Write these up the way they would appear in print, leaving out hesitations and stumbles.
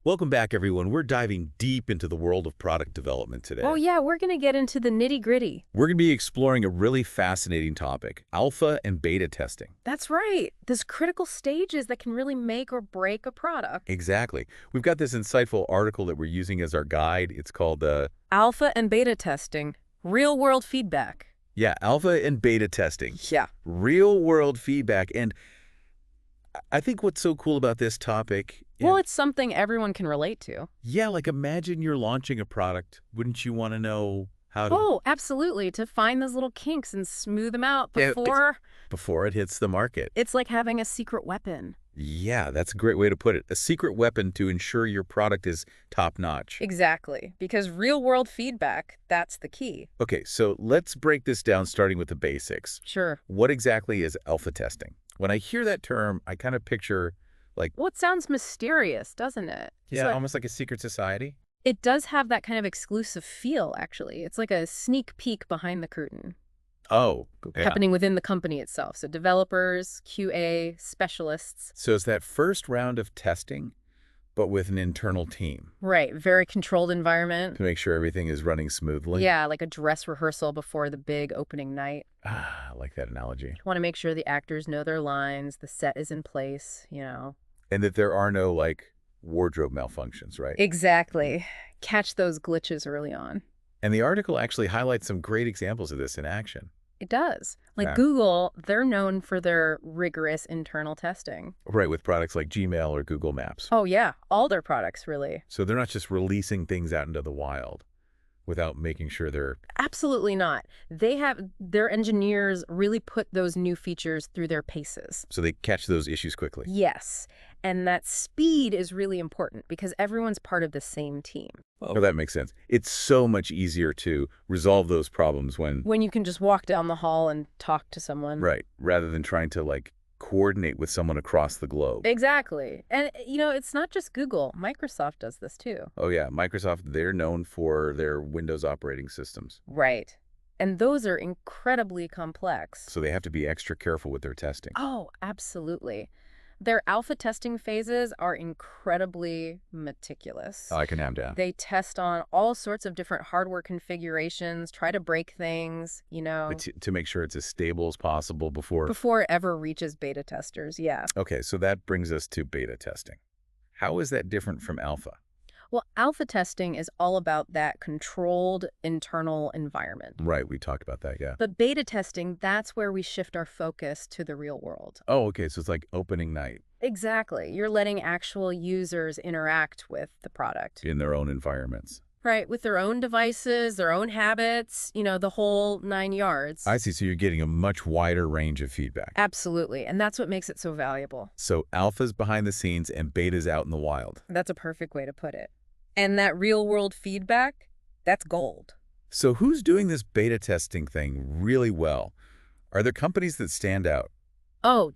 Welcome back, everyone. We're diving deep into the world of product development Oh, today. yeah, we're going to get into the nitty-gritty. We're going to be exploring a really fascinating topic, alpha and beta testing. That's right. There's critical stages that can really make or break a product. Exactly. We've got this insightful article that we're using as our guide. It's called, Alpha and beta testing, real-world feedback. Alpha and beta testing, Yeah. real-world feedback. And I think what's so cool about this topic, Well, it's something everyone can relate to. like imagine you're launching a product. Wouldn't you want to know how to, Oh, absolutely. To find those little kinks and smooth them out Yeah, before before it hits the market? it's like having a secret weapon. Yeah, that's a great way to put it. A secret weapon to ensure your product is top-notch. Exactly. Because real-world feedback, that's the key. Okay, so let's break this down starting with the basics. Sure. What exactly is alpha testing? When I hear that term, I kind of picture like, Well, it sounds mysterious, doesn't it? It's like- almost like a secret society. It does have that kind of exclusive feel, actually. It's like a sneak peek behind the curtain. Oh, yeah. Happening within the company itself. So developers, QA, specialists. So it's that first round of testing, but with an internal team Right. Very controlled environment. to make sure everything is running smoothly. Yeah, like a dress rehearsal before the big opening night. Ah, I like that analogy. Want to make sure the actors know their lines, the set is in place. And that there are no, like, wardrobe malfunctions, right? Exactly. Catch those glitches early on. And the article actually highlights some great examples of this in action. It does. Like Yeah. Google, they're known for their rigorous internal testing. Right, with products like Gmail or Google Maps. Oh, yeah. All their products, really. So they're not just releasing things out into the wild without making sure they're... Absolutely not. They have their engineers really put those new features through their paces. So they catch those issues quickly. Yes. And that speed is really important because everyone's part of the same team. Oh, that makes sense. It's so much easier to resolve those problems When you can just walk down the hall and talk to someone. right, rather than trying to, like, coordinate with someone across the globe. Exactly. And, it's not just Google. Microsoft does this too. Oh, yeah. Microsoft, they're known for their Windows operating systems. Right. And those are incredibly complex. So they have to be extra careful with their testing. Oh, absolutely. Their alpha testing phases are incredibly meticulous. I can am down. They test on all sorts of different hardware configurations, try to break things, To make sure it's as stable as possible before... before it ever reaches beta testers. Yeah. Okay, so that brings us to beta testing. How is that different from alpha? Well, alpha testing is all about that controlled internal environment. Right, we talked about that, yeah. But beta testing, that's where we shift our focus to the real world. Oh, okay, so it's like opening night Exactly. You're letting actual users interact with the product. in their own environments. Right, with their own devices, their own habits, the whole 9 yards. I see, so you're getting a much wider range of feedback. Absolutely, and that's what makes it so valuable. So alpha's behind the scenes and beta's out in the wild. That's a perfect way to put it. And that real-world feedback, that's gold. So who's doing this beta testing thing really well? Are there companies that stand out? Oh,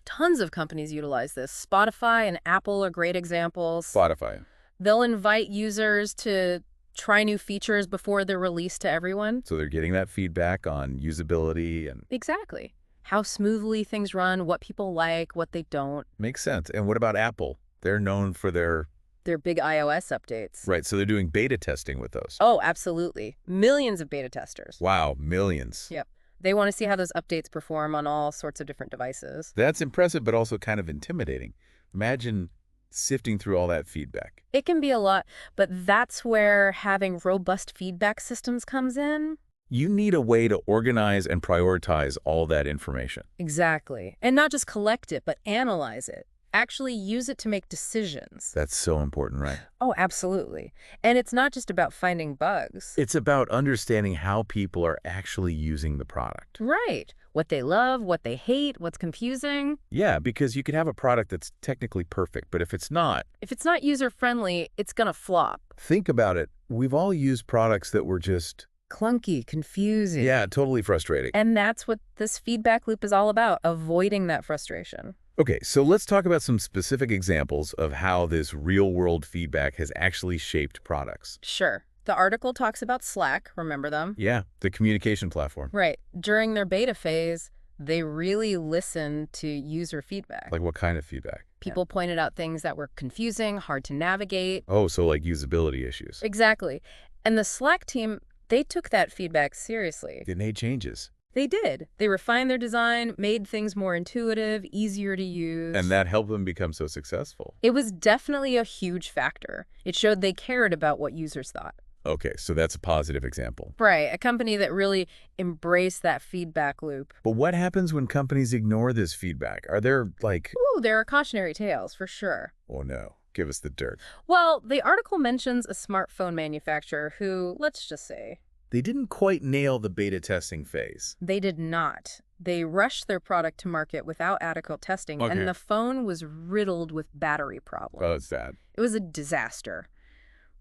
tons of companies utilize this. Spotify and Apple are great examples. Spotify. They'll invite users to try new features before they're released to everyone. So they're getting that feedback on usability and... Exactly. How smoothly things run, what people like, what they don't. Makes sense. And what about Apple? They're known for their... Their big iOS updates. Right, so they're doing beta testing with those. Oh, absolutely. Millions of beta testers. Wow, millions. Yep. They want to see how those updates perform on all sorts of different devices. That's impressive, but also kind of intimidating. Imagine sifting through all that feedback. It can be a lot, but that's where having robust feedback systems comes in. You need a way to organize and prioritize all that information. Exactly. And not just collect it, but analyze it. Actually use it to make decisions. That's so important, right? Oh, absolutely. And it's not just about finding bugs. It's about understanding how people are actually using the product. Right. What they love, what they hate, what's confusing. Yeah, because you can have a product that's technically perfect, but if it's not... If it's not user-friendly, it's gonna flop. Think about it. We've all used products that were just... Clunky, confusing. Yeah, totally frustrating. And that's what this feedback loop is all about, avoiding that frustration. Okay, so let's talk about some specific examples of how this real-world feedback has actually shaped products. Sure. The article talks about Slack, remember them? Yeah, the communication platform. Right. During their beta phase, they really listened to user feedback. Like what kind of feedback? People pointed out things that were confusing, hard to navigate. Oh, so like usability issues. Exactly. And the Slack team, they took that feedback seriously. They made changes. They did. They refined their design, made things more intuitive, easier to use. And that helped them become so successful. It was definitely a huge factor. It showed they cared about what users thought. Okay, so that's a positive example. Right, a company that really embraced that feedback loop. But what happens when companies ignore this feedback? Are there like, Ooh, there are cautionary tales, for sure. oh no, give us the dirt. Well, the article mentions a smartphone manufacturer who, let's just say, They didn't quite nail the beta testing phase. they did not. They rushed their product to market without adequate testing, Okay. and the phone was riddled with battery problems. Oh, it's sad. It was a disaster.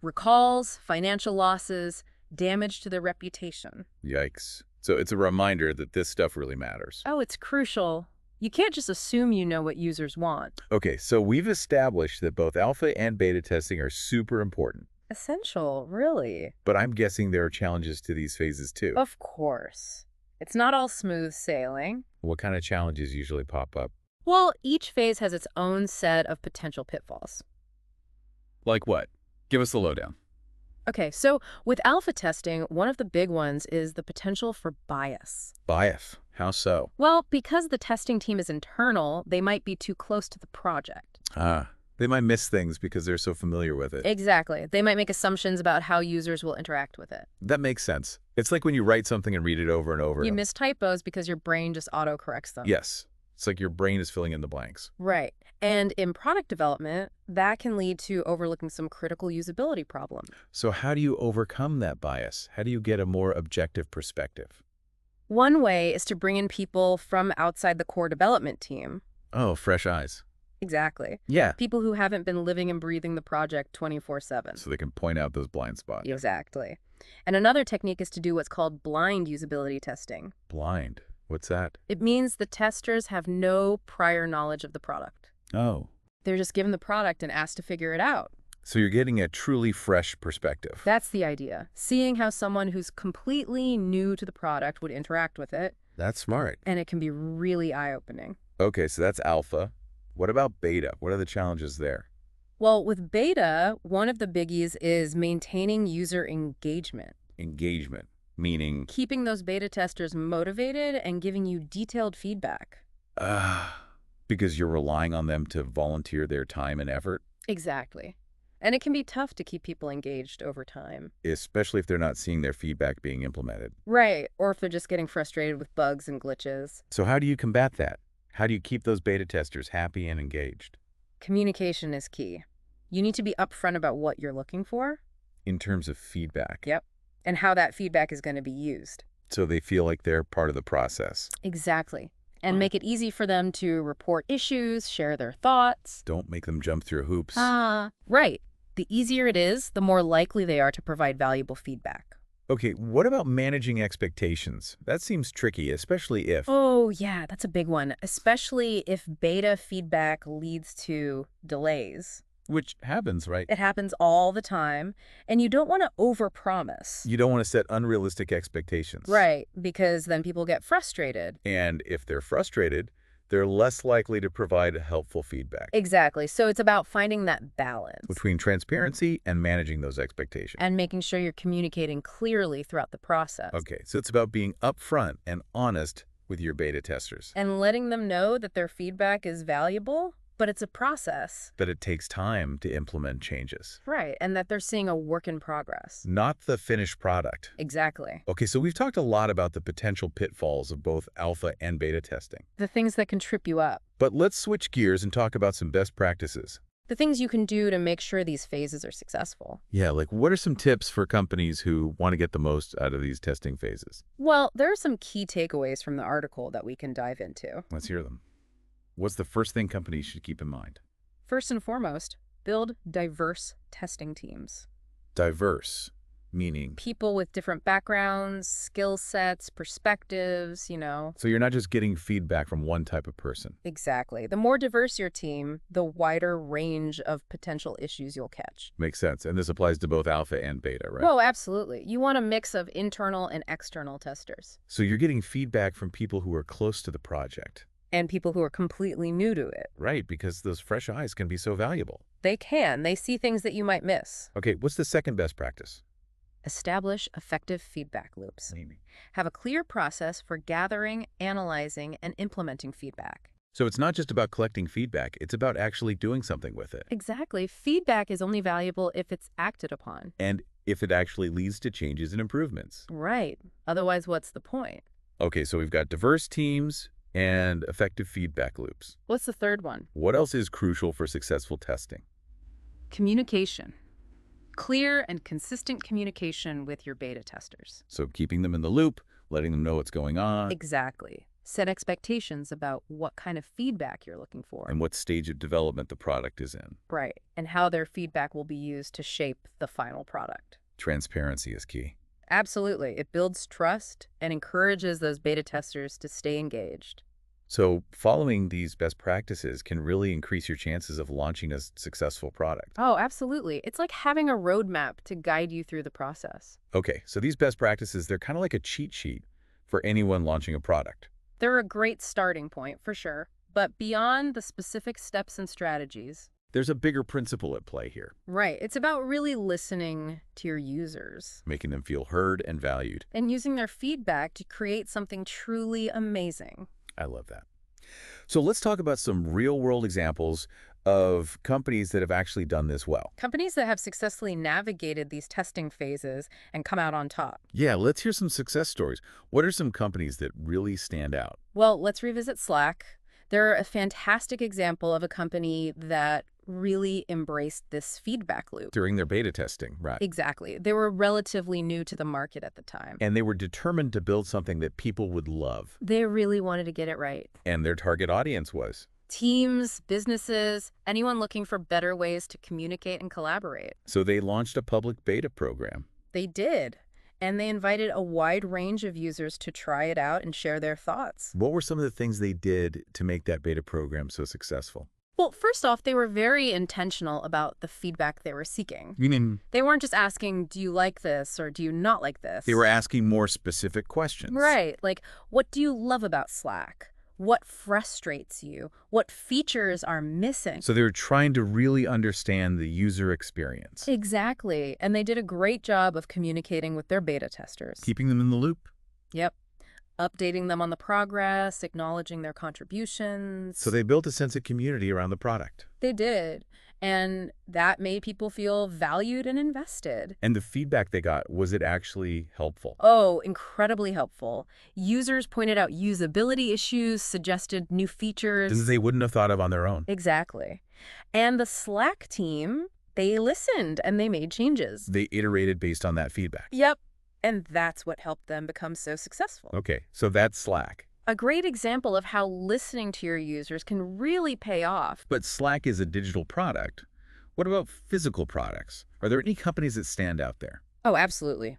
Recalls, financial losses, damage to their reputation. Yikes. So it's a reminder that this stuff really matters. Oh, it's crucial. You can't just assume you know what users want. Okay, so we've established that both alpha and beta testing are super important. Essential, really. But I'm guessing there are challenges to these phases too. Of course. It's not all smooth sailing. What kind of challenges usually pop up? Well, each phase has its own set of potential pitfalls. Like what? Give us the lowdown. Okay, so with alpha testing, one of the big ones is the potential for bias. Bias. How so? Well, because the testing team is internal, they might be too close to the project. They might miss things because they're so familiar with it. Exactly. They might make assumptions about how users will interact with it. That makes sense. It's like when you write something and read it over and over. You miss typos because your brain just auto-corrects them. Yes. It's like your brain is filling in the blanks. Right. And in product development, that can lead to overlooking some critical usability problems. So how do you overcome that bias? How do you get a more objective perspective? One way is to bring in people from outside the core development team. Oh, fresh eyes. Exactly. Yeah. People who haven't been living and breathing the project 24/7. So they can point out those blind spots. Exactly. And another technique is to do what's called blind usability testing. Blind. What's that? It means the testers have no prior knowledge of the product. Oh. They're just given the product and asked to figure it out. So you're getting a truly fresh perspective. That's the idea. Seeing how someone who's completely new to the product would interact with it, That's smart. and it can be really eye-opening. Okay, so that's alpha. What about beta? What are the challenges there? Well, with beta, one of the biggies is maintaining user engagement. Engagement, meaning, Keeping those beta testers motivated and giving you detailed feedback. because you're relying on them to volunteer their time and effort, Exactly. And it can be tough to keep people engaged over time. especially if they're not seeing their feedback being implemented. Right, or if they're just getting frustrated with bugs and glitches. So how do you combat that? How do you keep those beta testers happy and engaged? Communication is key. You need to be upfront about what you're looking for. In terms of feedback. Yep. And how that feedback is going to be used. So they feel like they're part of the process. Exactly. And make it easy for them to report issues, share their thoughts. Don't make them jump through hoops. Right. The easier it is, the more likely they are to provide valuable feedback. Okay, what about managing expectations? That seems tricky, especially if... Oh, yeah, that's a big one, especially if beta feedback leads to delays. Which happens, right? It happens all the time, and you don't want to overpromise. You don't want to set unrealistic expectations. Right, because then people get frustrated. And if they're frustrated, they're less likely to provide helpful feedback. Exactly. So it's about finding that balance. Between transparency and managing those expectations. And making sure you're communicating clearly throughout the process. Okay, so it's about being upfront and honest with your beta testers. And letting them know that their feedback is valuable, but it's a process. That it takes time to implement changes. Right, and that they're seeing a work in progress. Not the finished product. Exactly. Okay, so we've talked a lot about the potential pitfalls of both alpha and beta testing. The things that can trip you up. But let's switch gears and talk about some best practices. The things you can do to make sure these phases are successful. Yeah, like what are some tips for companies who want to get the most out of these testing phases? Well, there are some key takeaways from the article that we can dive into. Let's hear them. What's the first thing companies should keep in mind? First and foremost, build diverse testing teams. Diverse, meaning... People with different backgrounds, skill sets, perspectives, So you're not just getting feedback from one type of person. Exactly. The more diverse your team, the wider range of potential issues you'll catch. Makes sense. And this applies to both alpha and beta, right? Oh, absolutely. You want a mix of internal and external testers. So you're getting feedback from people who are close to the project. and people who are completely new to it. Right, because those fresh eyes can be so valuable. They see things that you might miss. Okay, what's the second best practice? Establish effective feedback loops. Amy. Have a clear process for gathering, analyzing, and implementing feedback. So it's not just about collecting feedback, it's about actually doing something with it. Exactly. Feedback is only valuable if it's acted upon. And if it actually leads to changes and improvements. Right. Otherwise, what's the point? Okay, so we've got diverse teams and effective feedback loops. What's the third one? What else is crucial for successful testing? Communication. Clear and consistent communication with your beta testers. So keeping them in the loop, letting them know what's going on, Exactly. Set expectations about what kind of feedback you're looking for. and what stage of development the product is in. Right. And how their feedback will be used to shape the final product. Transparency is key. Absolutely. It builds trust and encourages those beta testers to stay engaged. So following these best practices can really increase your chances of launching a successful product. Oh, absolutely. It's like having a roadmap to guide you through the process. Okay, so these best practices, they're kind of like a cheat sheet for anyone launching a product. They're a great starting point, for sure. But beyond the specific steps and strategies, There's a bigger principle at play here, right, it's about really listening to your users making them feel heard and valued. and using their feedback to create something truly amazing. I love that. So let's talk about some real-world examples of companies that have actually done this well. Companies that have successfully navigated these testing phases and come out on top. Yeah, let's hear some success stories. What are some companies that really stand out? Well, let's revisit Slack. They're a fantastic example of a company that really embraced this feedback loop. During their beta testing, right? Exactly. They were relatively new to the market at the time. And they were determined to build something that people would love. They really wanted to get it right. And their target audience was. Teams, businesses, anyone looking for better ways to communicate and collaborate. So they launched a public beta program. They did. And they invited a wide range of users to try it out and share their thoughts. What were some of the things they did to make that beta program so successful? Well, first off, they were very intentional about the feedback they were seeking. Meaning They weren't just asking, do you like this or do you not like this? they were asking more specific questions. Right. Like, what do you love about Slack? What frustrates you? What features are missing? So they were trying to really understand the user experience, Exactly. And they did a great job of communicating with their beta testers. keeping them in the loop. Yep. Updating them on the progress, acknowledging their contributions. So they built a sense of community around the product. They did. And that made people feel valued and invested. And the feedback they got, was it actually helpful? Oh, incredibly helpful. Users pointed out usability issues, suggested new features. Things they wouldn't have thought of on their own. Exactly. And the Slack team, they listened and they made changes. They iterated based on that feedback. Yep. And that's what helped them become so successful. Okay, so that's Slack. A great example of how listening to your users can really pay off. But Slack is a digital product. What about physical products? Are there any companies that stand out there? Oh, absolutely.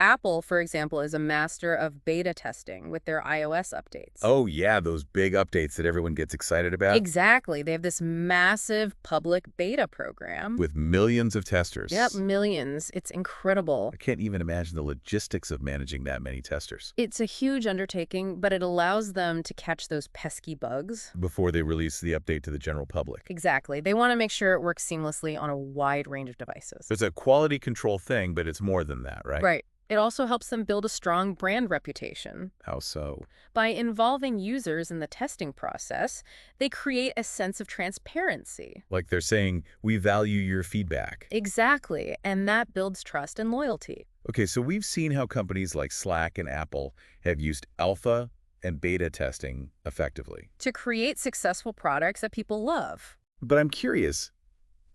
Apple, for example, is a master of beta testing with their iOS updates. Oh yeah, those big updates that everyone gets excited about. Exactly. They have this massive public beta program. With millions of testers. Yep, millions. It's incredible. I can't even imagine the logistics of managing that many testers. It's a huge undertaking, but it allows them to catch those pesky bugs. Before they release the update to the general public. Exactly. They want to make sure it works seamlessly on a wide range of devices. It's a quality control thing, but it's more than that, right? Right. It also helps them build a strong brand reputation. How so? By involving users in the testing process, they create a sense of transparency. Like they're saying, we value your feedback. Exactly. And that builds trust and loyalty. Okay, so we've seen how companies like Slack and Apple have used alpha and beta testing effectively. To create successful products that people love. But I'm curious,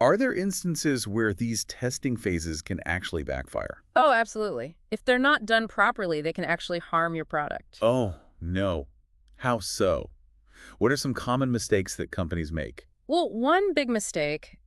are there instances where these testing phases can actually backfire? Oh, absolutely. If they're not done properly, they can actually harm your product. Oh, no. How so? What are some common mistakes that companies make? Well, one big mistake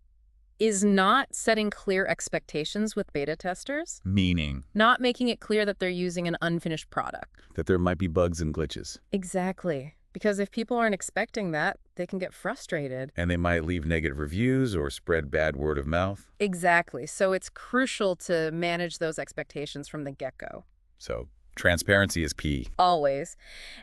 is not setting clear expectations with beta testers, Meaning not making it clear that they're using an unfinished product. that there might be bugs and glitches, Exactly. Because if people aren't expecting that, they can get frustrated. and they might leave negative reviews or spread bad word of mouth. Exactly. So it's crucial to manage those expectations from the get-go. So Transparency is key. Always.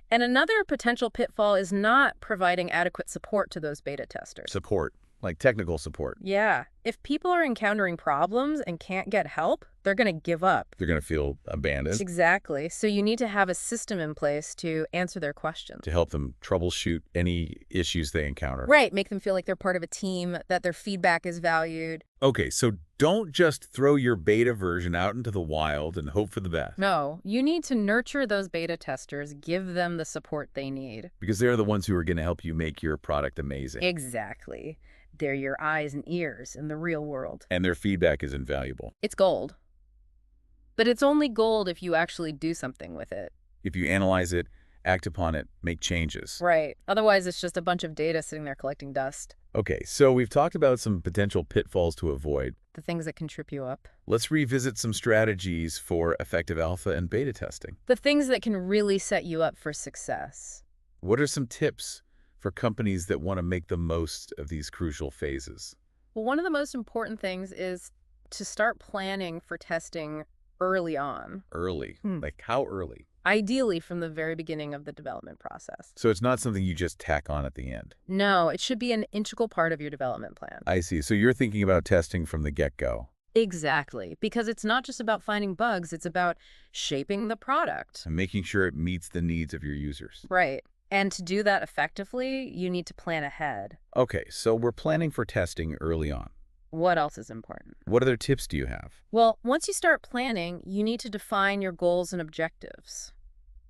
And another potential pitfall is not providing adequate support to those beta testers. Support, like technical support. Yeah. If people are encountering problems and can't get help, they're going to give up. They're going to feel abandoned. Exactly. So you need to have a system in place to answer their questions. To help them troubleshoot any issues they encounter. Right. Make them feel like they're part of a team, that their feedback is valued. Okay, so don't just throw your beta version out into the wild and hope for the best. No, you need to nurture those beta testers, give them the support they need. Because they're the ones who are going to help you make your product amazing. Exactly. They're your eyes and ears in the real world. And their feedback is invaluable. It's gold. But it's only gold if you actually do something with it. If you analyze it, act upon it, make changes. Right. Otherwise, it's just a bunch of data sitting there collecting dust. Okay, so we've talked about some potential pitfalls to avoid. The things that can trip you up. Let's revisit some strategies for effective alpha and beta testing. The things that can really set you up for success. What are some tips for companies that want to make the most of these crucial phases? Well, one of the most important things is to start planning for testing early on. Early. Like how early? Ideally from the very beginning of the development process. So it's not something you just tack on at the end. No, it should be an integral part of your development plan. I see. So you're thinking about testing from the get-go. Exactly. Because it's not just about finding bugs, it's about shaping the product. And making sure it meets the needs of your users. Right. And to do that effectively, you need to plan ahead. Okay, so we're planning for testing early on. What else is important? What other tips do you have? Well, once you start planning, you need to define your goals and objectives.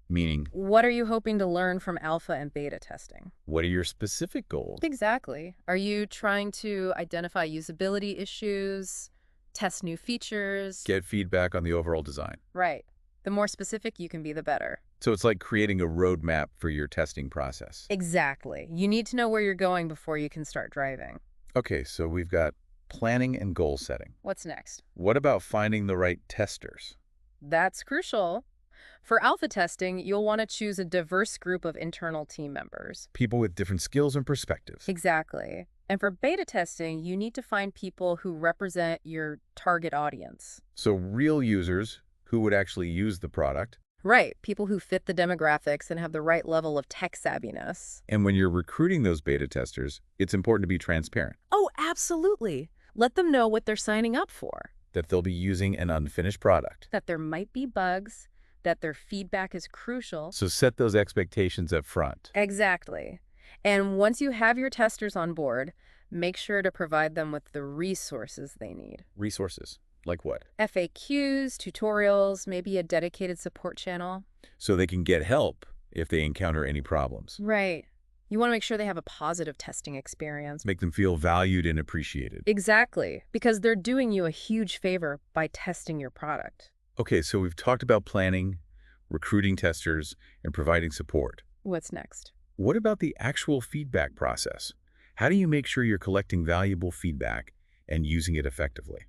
Meaning, What are you hoping to learn from alpha and beta testing? what are your specific goals? Exactly. Are you trying to identify usability issues, test new features? Get feedback on the overall design. Right. The more specific you can be, the better. So it's like creating a roadmap for your testing process. Exactly. You need to know where you're going before you can start driving. Okay, so we've got planning and goal setting. What's next? What about finding the right testers? That's crucial. For alpha testing, you'll want to choose a diverse group of internal team members. People with different skills and perspectives. Exactly. And for beta testing, you need to find people who represent your target audience. So real users who would actually use the product. Right. People who fit the demographics and have the right level of tech savviness. And when you're recruiting those beta testers, it's important to be transparent. Oh, absolutely. Let them know what they're signing up for. That they'll be using an unfinished product. That there might be bugs, that their feedback is crucial. So set those expectations up front. Exactly. And once you have your testers on board, make sure to provide them with the resources they need. Resources. Like what? FAQs, tutorials, maybe a dedicated support channel. So they can get help if they encounter any problems. Right. You want to make sure they have a positive testing experience. Make them feel valued and appreciated. Exactly. Because they're doing you a huge favor by testing your product. Okay, so we've talked about planning, recruiting testers, and providing support. What's next? What about the actual feedback process? How do you make sure you're collecting valuable feedback and using it effectively?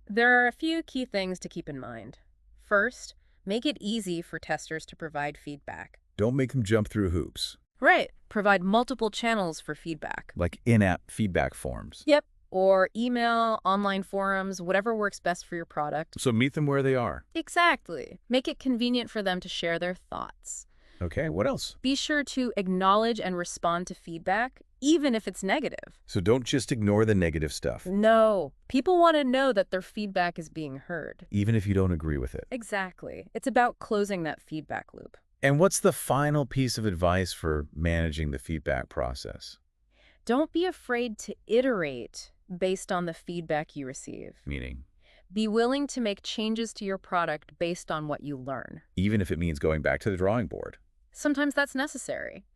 There are a few key things to keep in mind. First, make it easy for testers to provide feedback. Don't make them jump through hoops. Right. Provide multiple channels for feedback. Like in-app feedback forms. Yep. Or email, online forums, whatever works best for your product. So meet them where they are. Exactly. Make it convenient for them to share their thoughts. Okay, what else? Be sure to acknowledge and respond to feedback, even if it's negative. So don't just ignore the negative stuff, No. People want to know that their feedback is being heard. even if you don't agree with it. Exactly. It's about closing that feedback loop. And what's the final piece of advice for managing the feedback process? Don't be afraid to iterate based on the feedback you receive. Meaning, Be willing to make changes to your product based on what you learn. even if it means going back to the drawing board. Sometimes that's necessary.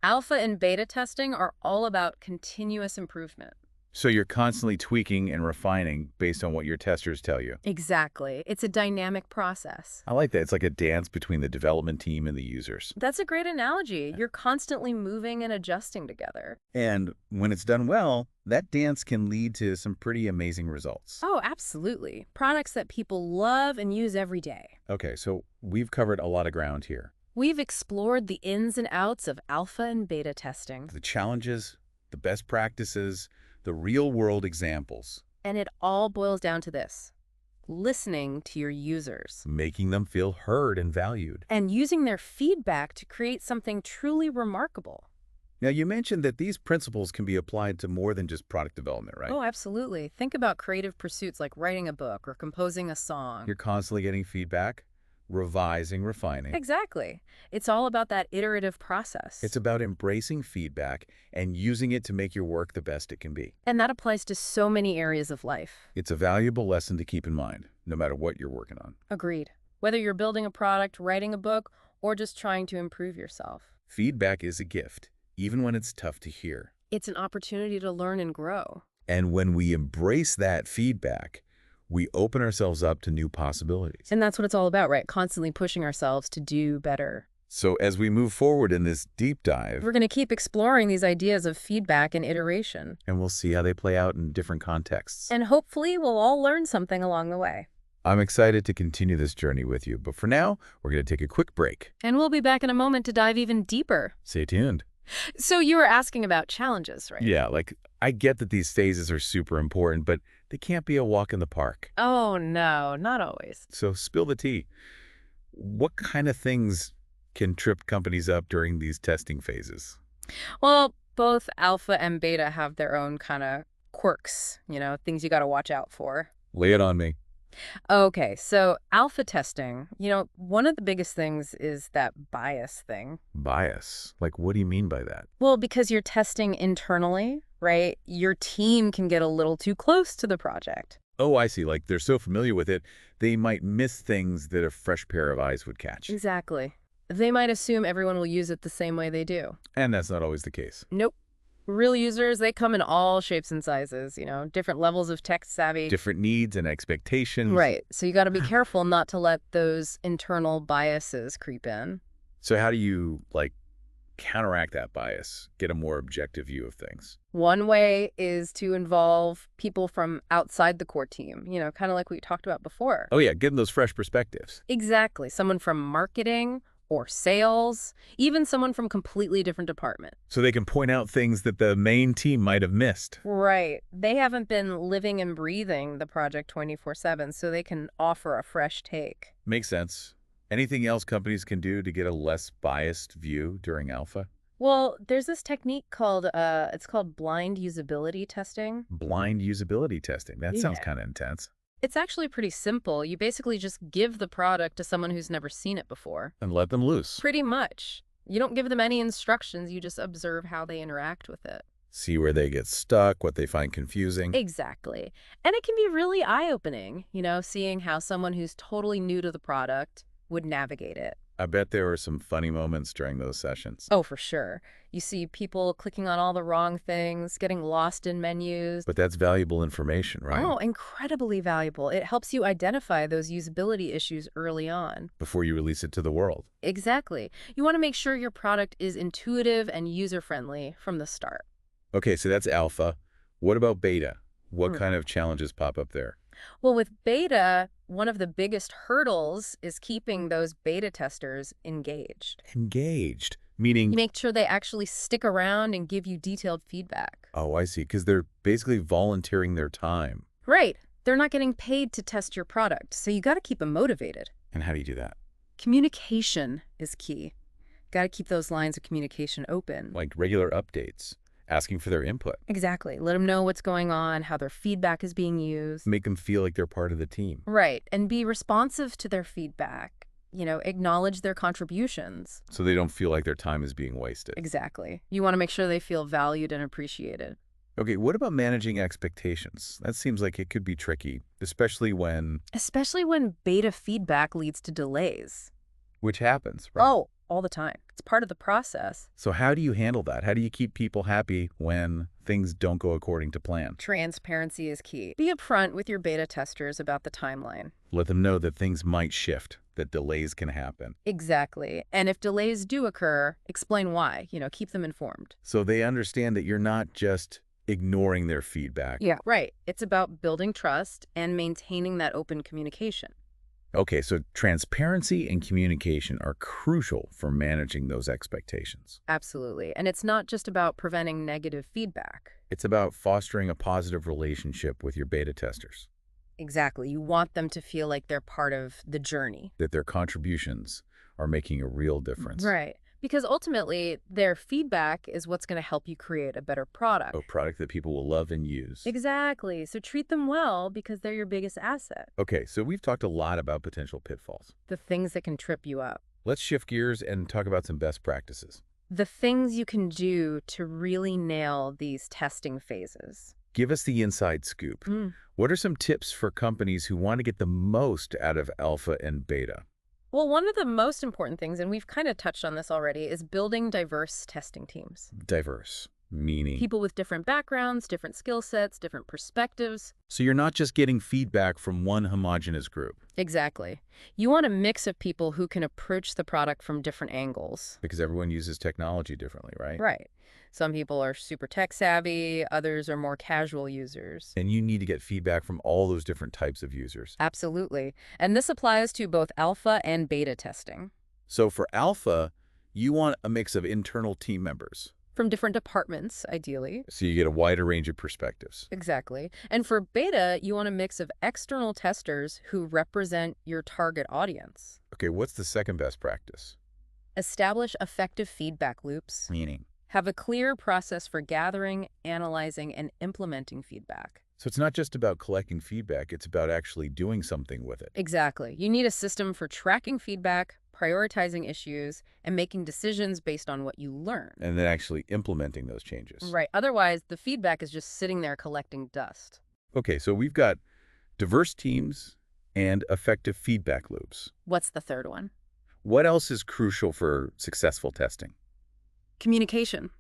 Alpha and beta testing are all about continuous improvement. So you're constantly tweaking and refining based on what your testers tell you. Exactly. It's a dynamic process. I like that. It's like a dance between the development team and the users. That's a great analogy. You're constantly moving and adjusting together. And when it's done well, that dance can lead to some pretty amazing results. Oh, absolutely. Products that people love and use every day. Okay, so we've covered a lot of ground here. We've explored the ins and outs of alpha and beta testing. The challenges, the best practices, the real-world examples. And it all boils down to this. listening to your users, Making them feel heard and valued. and using their feedback to create something truly remarkable. Now, you mentioned that these principles can be applied to more than just product development, right? Oh, absolutely. Think about creative pursuits like writing a book or composing a song. You're constantly getting feedback, revising, refining. Exactly. It's all about that iterative process. It's about embracing feedback and using it to make your work the best it can be. And that applies to so many areas of life. It's a valuable lesson to keep in mind, no matter what you're working on. Agreed. Whether you're building a product, writing a book, or just trying to improve yourself. Feedback is a gift, even when it's tough to hear. It's an opportunity to learn and grow. And when we embrace that feedback, we open ourselves up to new possibilities. And that's what it's all about, right? Constantly pushing ourselves to do better. So as we move forward in this deep dive, We're going to keep exploring these ideas of feedback and iteration. and we'll see how they play out in different contexts. And hopefully we'll all learn something along the way. I'm excited to continue this journey with you, but for now, we're going to take a quick break. And we'll be back in a moment to dive even deeper. Stay tuned. So you were asking about challenges, right? Yeah, I get that these phases are super important, but they can't be a walk in the park. Oh, no, not always. So spill the tea. What kind of things can trip companies up during these testing phases? Well, both alpha and beta have their own kind of quirks, things you got to watch out for. Lay it on me. Okay, so alpha testing, one of the biggest things is that bias thing. Bias. What do you mean by that? Well, because you're testing internally, right? Your team can get a little too close to the project. Oh, I see. They're so familiar with it, they might miss things that a fresh pair of eyes would catch. Exactly. They might assume everyone will use it the same way they do. And that's not always the case. Nope. Real users, they come in all shapes and sizes, different levels of tech savvy. Different needs and expectations. Right. So you got to be careful not to let those internal biases creep in. So how do you, counteract that bias, get a more objective view of things? One way is to involve people from outside the core team, kind of like we talked about before. Oh, yeah, getting those fresh perspectives. Exactly. Someone from marketing or sales, even someone from completely different department. So they can point out things that the main team might have missed. Right. They haven't been living and breathing the project 24/7, so they can offer a fresh take. Makes sense. Anything else companies can do to get a less biased view during alpha? Well, there's this technique called, it's called blind usability testing. Blind usability testing. That sounds Yeah. kind of intense. It's actually pretty simple. You basically just give the product to someone who's never seen it before. And let them loose. Pretty much. You don't give them any instructions, you just observe how they interact with it. See where they get stuck, what they find confusing. Exactly. And it can be really eye-opening, seeing how someone who's totally new to the product would navigate it. I bet there were some funny moments during those sessions. Oh, for sure. You see people clicking on all the wrong things, getting lost in menus. But that's valuable information, right? Oh, incredibly valuable. It helps you identify those usability issues early on. Before you release it to the world. Exactly. You want to make sure your product is intuitive and user-friendly from the start. Okay, so that's alpha. What about beta? What Hmm. kind of challenges pop up there? Well, with beta, one of the biggest hurdles is keeping those beta testers engaged. Engaged, You meaning, make sure they actually stick around and give you detailed feedback. oh, I see, because they're basically volunteering their time. Right. They're not getting paid to test your product, so you got to keep them motivated. And how do you do that? Communication is key. Got to keep those lines of communication open. Like regular updates, asking for their input, Exactly. Let them know what's going on, how their feedback is being used. make them feel like they're part of the team. Right. And be responsive to their feedback. Acknowledge their contributions. So they don't feel like their time is being wasted. Exactly. You want to make sure they feel valued and appreciated. Okay, what about managing expectations? That seems like it could be tricky, especially when, Especially when beta feedback leads to delays. which happens, right? Oh, all the time. It's part of the process. So how do you handle that? How do you keep people happy when things don't go according to plan? Transparency is key. Be upfront with your beta testers about the timeline. Let them know that things might shift, that delays can happen. Exactly. And if delays do occur, explain why. Keep them informed. So they understand that you're not just ignoring their feedback. Yeah. Right. It's about building trust and maintaining that open communication. Okay, so transparency and communication are crucial for managing those expectations. Absolutely. And it's not just about preventing negative feedback. It's about fostering a positive relationship with your beta testers. Exactly. You want them to feel like they're part of the journey. that their contributions are making a real difference. Right. Because ultimately, their feedback is what's going to help you create a better product. A product that people will love and use. Exactly. So treat them well because they're your biggest asset. Okay, so we've talked a lot about potential pitfalls. The things that can trip you up. Let's shift gears and talk about some best practices. The things you can do to really nail these testing phases. Give us the inside scoop. What are some tips for companies who want to get the most out of alpha and beta? Well, one of the most important things, and we've kind of touched on this already, is building diverse testing teams. Diverse, meaning? People with different backgrounds, different skill sets, different perspectives. So you're not just getting feedback from one homogeneous group. Exactly. You want a mix of people who can approach the product from different angles. Because everyone uses technology differently, right? Right. Some people are super tech savvy, others are more casual users. And you need to get feedback from all those different types of users. Absolutely. And this applies to both alpha and beta testing. So for alpha, you want a mix of internal team members. From different departments, ideally. So you get a wider range of perspectives. Exactly. And for beta, you want a mix of external testers who represent your target audience. Okay, what's the second best practice? Establish effective feedback loops. Meaning? Have a clear process for gathering, analyzing, and implementing feedback. So it's not just about collecting feedback, it's about actually doing something with it. Exactly. You need a system for tracking feedback, prioritizing issues, and making decisions based on what you learn. And then actually implementing those changes. Right. Otherwise, the feedback is just sitting there collecting dust. Okay, so we've got diverse teams and effective feedback loops. What's the third one? What else is crucial for successful testing? Communication.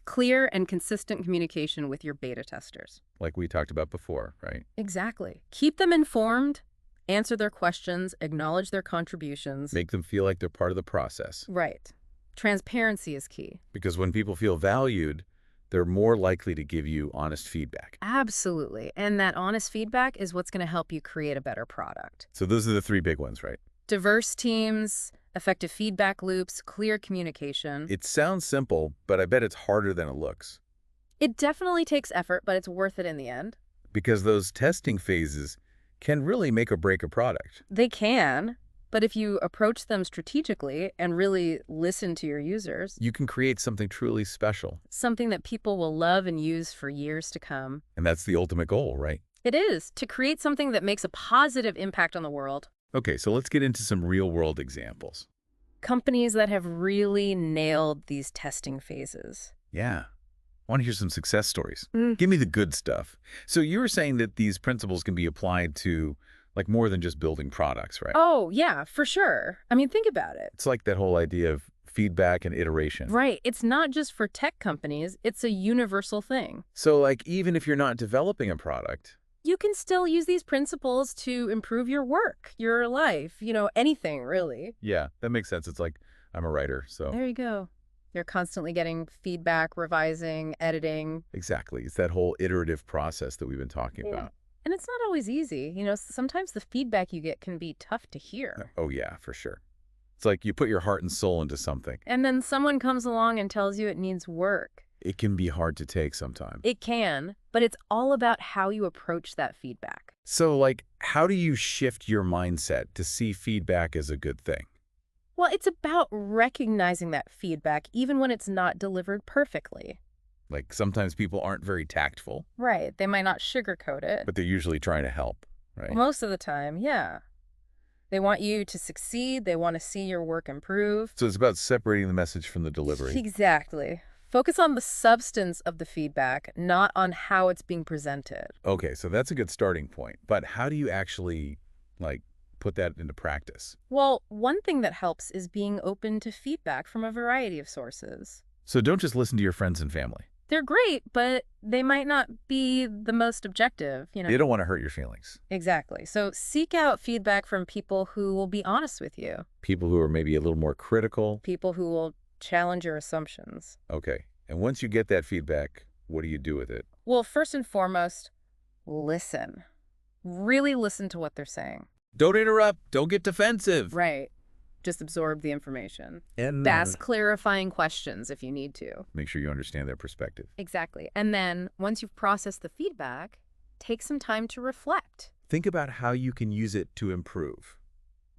Clear and consistent communication with your beta testers. Like we talked about before, right? Exactly. Keep them informed, answer their questions, acknowledge their contributions. Make them feel like they're part of the process. Right. Transparency is key. Because when people feel valued, they're more likely to give you honest feedback. Absolutely. And that honest feedback is what's going to help you create a better product. So those are the three big ones, right? Diverse teams, effective feedback loops, clear communication. It sounds simple, but I bet it's harder than it looks. It definitely takes effort, but it's worth it in the end. Because those testing phases can really make or break a product. They can, but if you approach them strategically and really listen to your users, You can create something truly special. something that people will love and use for years to come. And that's the ultimate goal, right? It is, to create something that makes a positive impact on the world. Okay, so let's get into some real-world examples. Companies that have really nailed these testing phases. Yeah. I want to hear some success stories. Mm. Give me the good stuff. So you were saying that these principles can be applied to like more than just building products, right? Oh, yeah, for sure. I mean, think about it. It's like that whole idea of feedback and iteration. Right. It's not just for tech companies. It's a universal thing. So like even if you're not developing a product, You can still use these principles to improve your work, your life, anything really. yeah, that makes sense. It's like I'm a writer, so There you go. You're constantly getting feedback, revising, editing. exactly. It's that whole iterative process that we've been talking Yeah. about. And it's not always easy. Sometimes the feedback you get can be tough to hear. Oh yeah, for sure. It's like you put your heart and soul into something. And then someone comes along and tells you it needs work. It can be hard to take sometimes. It can, but it's all about how you approach that feedback. So like, how do you shift your mindset to see feedback as a good thing? Well, it's about recognizing that feedback even when it's not delivered perfectly. Like sometimes people aren't very tactful, Right. They might not sugarcoat it. but they're usually trying to help, right? Most of the time, yeah. They want you to succeed. They want to see your work improve. So it's about separating the message from the delivery. Exactly. Focus on the substance of the feedback, not on how it's being presented. Okay, so that's a good starting point. But how do you actually, like, put that into practice? Well, one thing that helps is being open to feedback from a variety of sources. So don't just listen to your friends and family. They're great, but they might not be the most objective, They don't want to hurt your feelings. Exactly. So seek out feedback from people who will be honest with you, People who are maybe a little more critical. people who will challenge your assumptions. Okay, and once you get that feedback, what do you do with it? Well, first and foremost, listen. Really listen to what they're saying. Don't interrupt. Don't get defensive. Right. Just absorb the information. And Ask clarifying questions if you need to. make sure you understand their perspective. Exactly. And then once you've processed the feedback, take some time to reflect. Think about how you can use it to improve.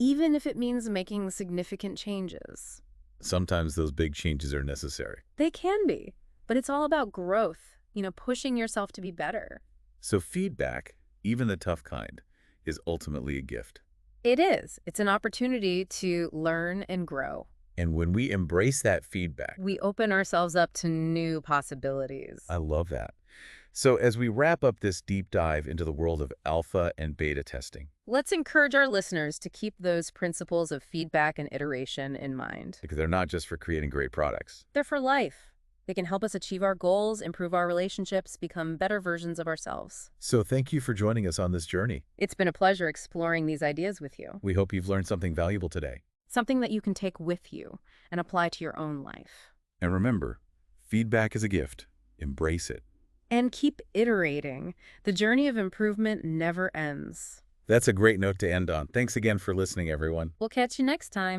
even if it means making significant changes. Sometimes those big changes are necessary. They can be, but it's all about growth, pushing yourself to be better. So feedback, even the tough kind, is ultimately a gift. It is. It's an opportunity to learn and grow. And when we embrace that feedback, We open ourselves up to new possibilities. I love that. So as we wrap up this deep dive into the world of alpha and beta testing, Let's encourage our listeners to keep those principles of feedback and iteration in mind. because they're not just for creating great products. They're for life. They can help us achieve our goals, improve our relationships, become better versions of ourselves. So thank you for joining us on this journey. It's been a pleasure exploring these ideas with you. We hope you've learned something valuable today. Something that you can take with you and apply to your own life. And remember, feedback is a gift. Embrace it. And keep iterating. The journey of improvement never ends. That's a great note to end on. Thanks again for listening, everyone. We'll catch you next time.